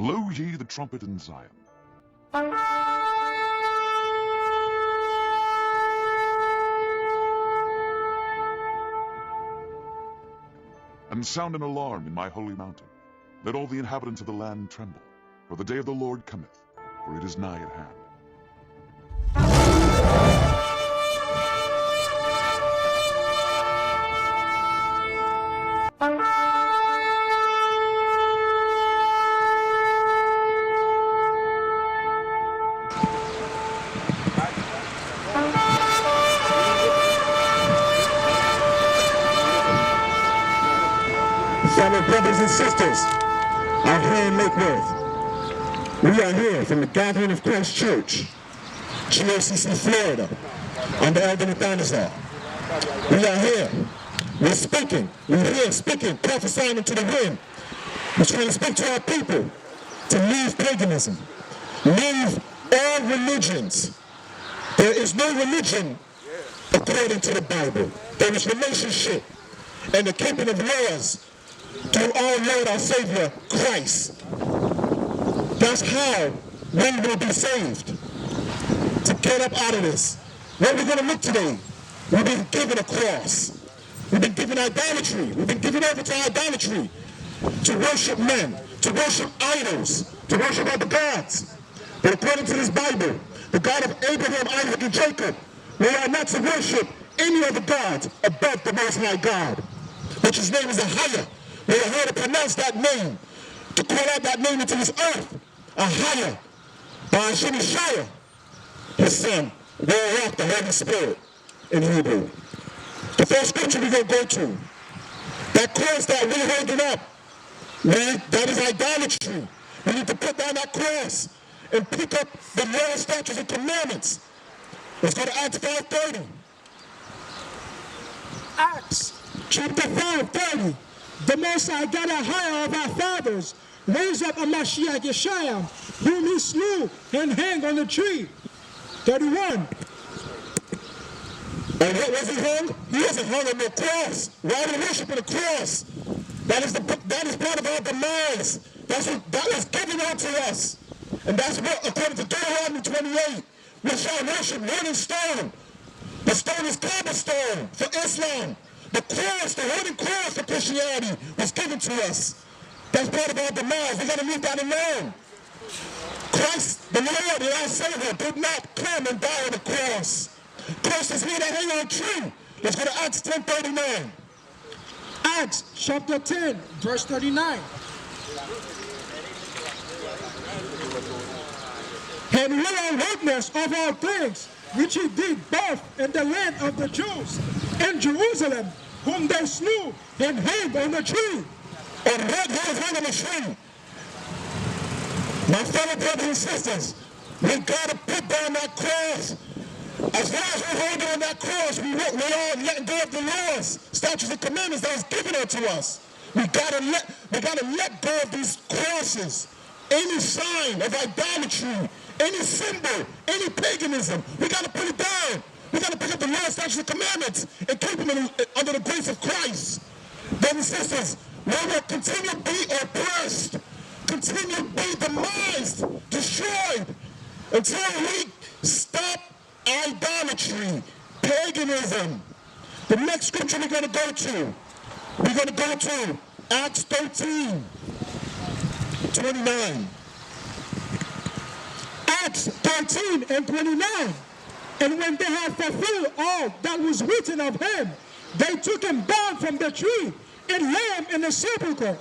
Blow ye the trumpet in Zion. And sound an alarm in my holy mountain. Let all the inhabitants of the land tremble, for the day of the Lord cometh, for it is nigh at hand. Fellow brothers and sisters, out here in Lake Worth, we are here from the Gathering of Christ Church, GOCC Florida, under Elder Nathanael. We are here. We're speaking. We're here speaking, prophesying into the wind. We're trying to speak to our people to leave paganism, leave all religions. There is no religion according to the Bible. There is relationship and the keeping of laws through our Lord, our Savior, Christ. That's how we will be saved. To get up out of this. What we're going to look today, we've been given a cross. We've been given idolatry. We've been given over to idolatry. To worship men, to worship idols, to worship other gods. But according to this Bible, the God of Abraham, Isaac, and Jacob, we are not to worship any other gods above the Most High God, which his name is Ahia. We are here to pronounce that name, to call out that name into this earth. Ahia, by Hashem Yeshua, his son, Ruach, the Holy Spirit, in Hebrew. The first scripture we're going to go to, that cross that we're holding up, that is idolatry. We need to put down that cross and pick up the law, statutes, and commandments. Let's go to Acts 5:30. Acts chapter 5:30. The Most High God Ahia of our fathers raised up a Mashiach Yeshua, whom he slew and hanged on the tree. 31. And what was he hung? He wasn't hung on the cross. Why are we worshiping the cross? That is part of our demise. That was given unto us. And that's what, according to Deuteronomy 28, we shall worship wood and stone. The stone is cobblestone for Islam. The cross, the wooden cross for Christianity was given to us. That's part of our demise. We're going to leave that alone. Christ, the Lord and our Savior, did not come and die on the cross. Christ is here that hang on a tree. Let's go to Acts 10:39. Acts chapter 10, verse 39. And we are witness of all things which he did both in the land of the Jews and Jerusalem, whom they slew and hanged on the tree. And what was hung on the tree? My fellow brothers and sisters, we got to put down that cross. As long as we're holding on that cross, we are letting go of the laws, statutes, and commandments that was given unto us. We gotta let go of these crosses. Any sign of idolatry, any symbol, any paganism, we gotta put it down. We gotta pick up the laws, statutes, and commandments and keep them under the grace of Christ. Brothers and sisters, we will continue to be oppressed, continue to be demised, destroyed, until we stop idolatry, paganism. The next scripture we're going to go to Acts 13, 29. Acts 13 and 29. And when they had fulfilled all that was written of him, they took him down from the tree and laid him in the sepulchre.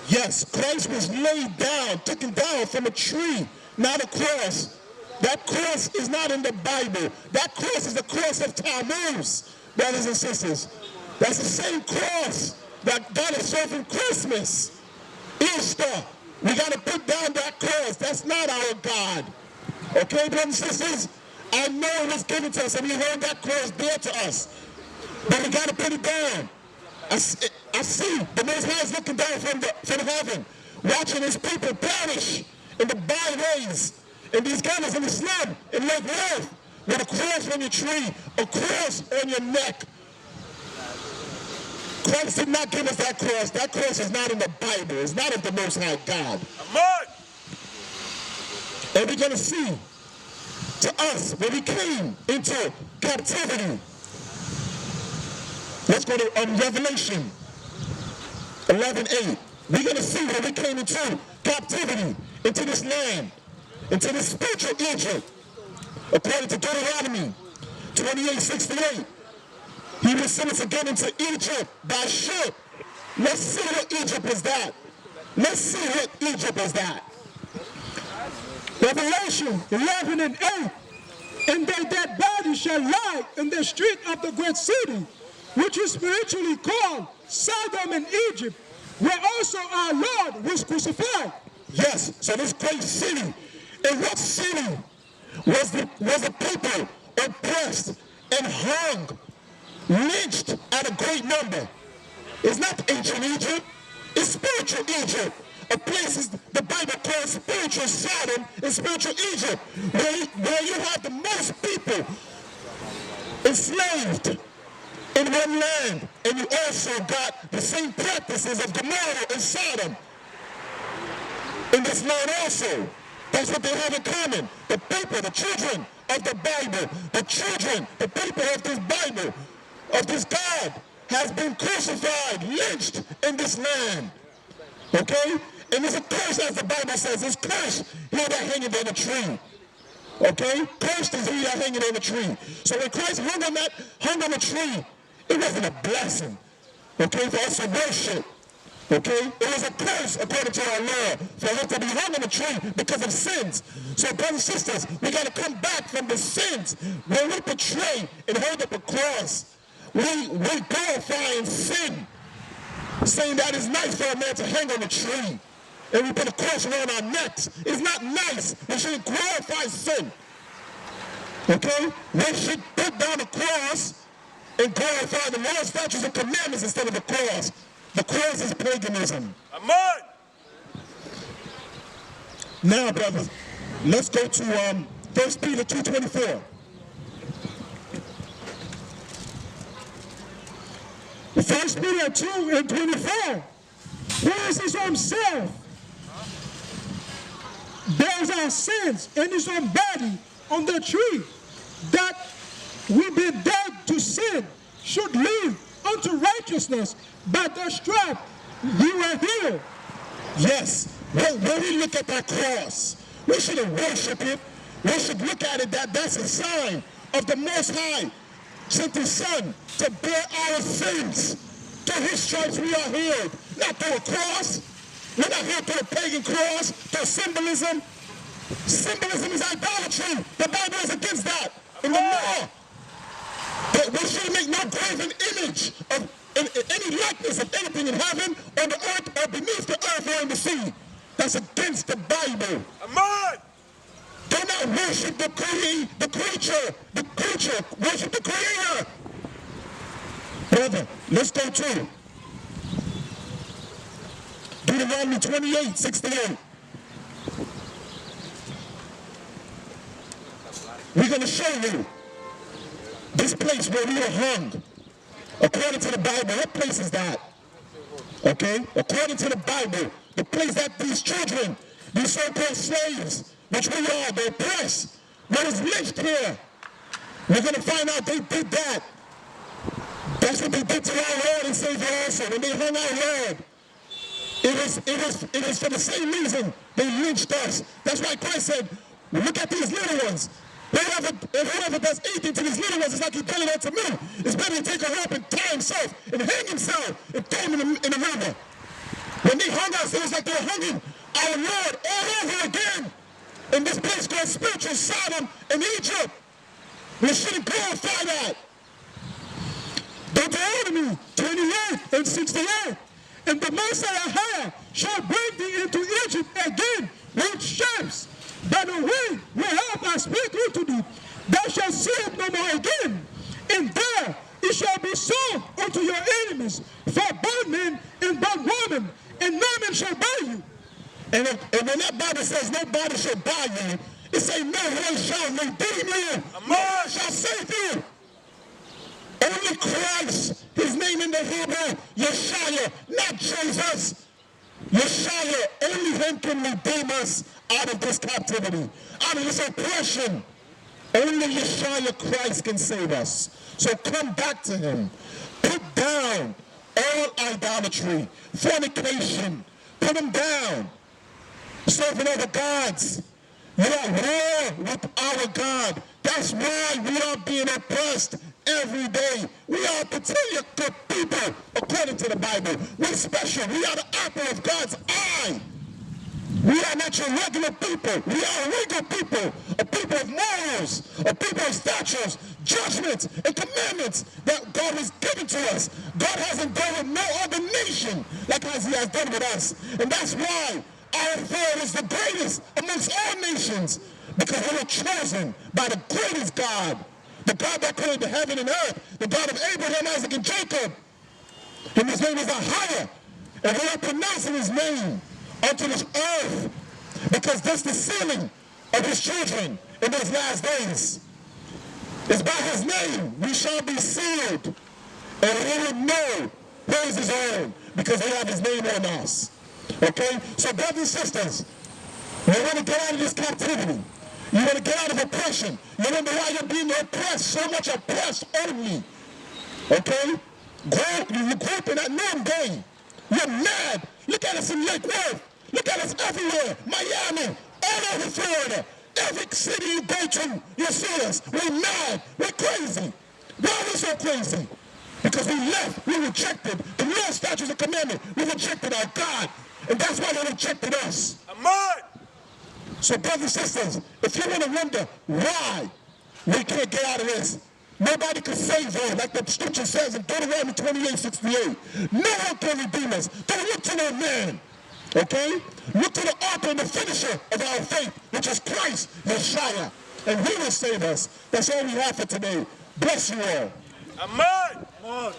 Yes, Christ was laid down, taken down from a tree, not a cross. That cross is not in the Bible. That cross is the cross of Tammuz, brothers and sisters. That's the same cross that God is serving Christmas, Easter. We got to put down that cross. That's not our God. Okay, brothers and sisters? I know it was given to us, and we hold that cross dear to us. But we got to put it down. I see the Most High is looking down from heaven, watching his people perish in the byways, and these guys in the slum, in Lake Worth, with a cross on your tree, a cross on your neck. Christ did not give us that cross. That cross is not in the Bible. It's not of the Most High God. And we're going to see to us when we came into captivity. Let's go to Revelation 11:8. We're going to see when we came into captivity, into this land, into this spiritual Egypt. According to Deuteronomy 28:68, he will send us again into Egypt by ship. Let's see what Egypt is that. Let's see what Egypt is that. Revelation 11:8. And their dead bodies shall lie in the street of the great city, which is spiritually called Sodom and Egypt, where also our Lord was crucified. Yes, so this great city, in what city was the people oppressed and hung, lynched at a great number? It's not ancient Egypt, it's spiritual Egypt. A place the Bible calls spiritual Sodom and spiritual Egypt, where you have the most people enslaved in one land, and you also got the same practices of Gomorrah and Sodom in this land also. That's what they have in common. The people, the children of the Bible, the children, the people of this Bible, of this God, has been crucified, lynched in this land. Okay? And it's a curse, as the Bible says. It's cursed he that hangeth on a tree. Okay? Cursed is he that hangeth on a tree. So when Christ hung on the tree, it wasn't a blessing, okay, for us to worship. Okay? It was a curse according to our law for him to be hung on a tree because of sins. So brothers and sisters, we got to come back from the sins. When we betray and hold up a cross, we glorify sin, saying that it's nice for a man to hang on a tree. And we put a cross around our necks. It's not nice. We shouldn't glorify sin. Okay? We should put down the cross and glorify the law, statutes, and commandments instead of the cross. The cross is paganism. Amen. Now, brothers, let's go to 1 Peter 2:24. 1 Peter 2:24. Jesus himself bears our sins in his own body on the tree, that we be dead to sin should live unto righteousness. By the stripe we were healed. Yes, when we look at that cross, we shouldn't worship it. We should look at it that's a sign of the Most High sent his Son to bear our sins. Through his stripes we are healed, not through a cross. We're not here through a pagan cross, through symbolism. Symbolism is idolatry. The Bible is against that in the law. But we shouldn't make no graven image of any likeness of anything in heaven, on the earth, or beneath the earth, or in the sea. That's against the Bible. Amen. Do not worship the creature. The creature. Worship the Creator. Brother, let's go to Deuteronomy 28:6-8. We're going to show you this place where we were hung. According to the Bible, what place is that? Okay? According to the Bible, the place that these children, these so-called slaves, which we are, the oppressed, what is lynched here. We're going to find out they did that. That's what they did to our Lord and Savior also. When they hung our Lord, it was for the same reason they lynched us. That's why Christ said, look at these little ones. Whoever does anything to these little ones, it's like he's done it unto me. It's better to take a rope and tie himself and hang himself and throw him in the river. When they hung us, it was like they were hanging our Lord all over again in this place called spiritual Sodom and Egypt. We shouldn't glorify that. Deuteronomy 28:68. And the Most High shall bring thee into Egypt again with ships, by the way whereof I speak unto thee. Thou shalt see it no more again. And there it shall be sold unto your enemies for bondmen and bondwomen, and no man shall buy you. And when that Bible says nobody shall buy you, it says no one shall redeem you. No one shall save you. Only Christ, his name in the Hebrew, Yeshua, not Jesus. Yeshua, only him can redeem us out of this captivity, out of this oppression. Only Yeshua Christ can save us. So come back to him. Put down all idolatry, fornication. Put them down. Serving other gods. You are at war with our God. That's why we are being oppressed every day. We are peculiar good people, according to the Bible. We're special. We are the apple of God's eye. We are not your regular people. We are regal people, a people of morals, a people of statutes, judgments, and commandments that God has given to us. God hasn't done with no other nation like as he has done with us. And that's why our faith is the greatest amongst all nations, because we were chosen by the greatest God, the God that created the heaven and earth, the God of Abraham, Isaac, and Jacob. And his name is Ahia. And we are pronouncing his name unto this earth, because that's the sealing of his children in those last days. It's by his name we shall be sealed, and we will know who is his own, because we have his name on us. Okay? So brothers and sisters, you want to get out of this captivity. You want to get out of oppression. You wonder why you're being oppressed, so much oppressed only. Okay? You grew up in that noonday. You're mad. Look at us in Lake Worth. Look at us everywhere. Miami, all over Florida. Every city you go to, you see us. We're mad. We're crazy. Why are we so crazy? Because we left. We rejected the law, statutes, and commandments. We rejected our God. And that's why they rejected us. Amen. So brothers and sisters, if you want to wonder why we can't get out of this, nobody can save you, like the scripture says in Deuteronomy 28:68. No one can redeem us. Don't look to no man. Okay? Look to the author and the finisher of our faith, which is Christ, Yeshua. And he will save us. That's all we have for today. Bless you all. Amen.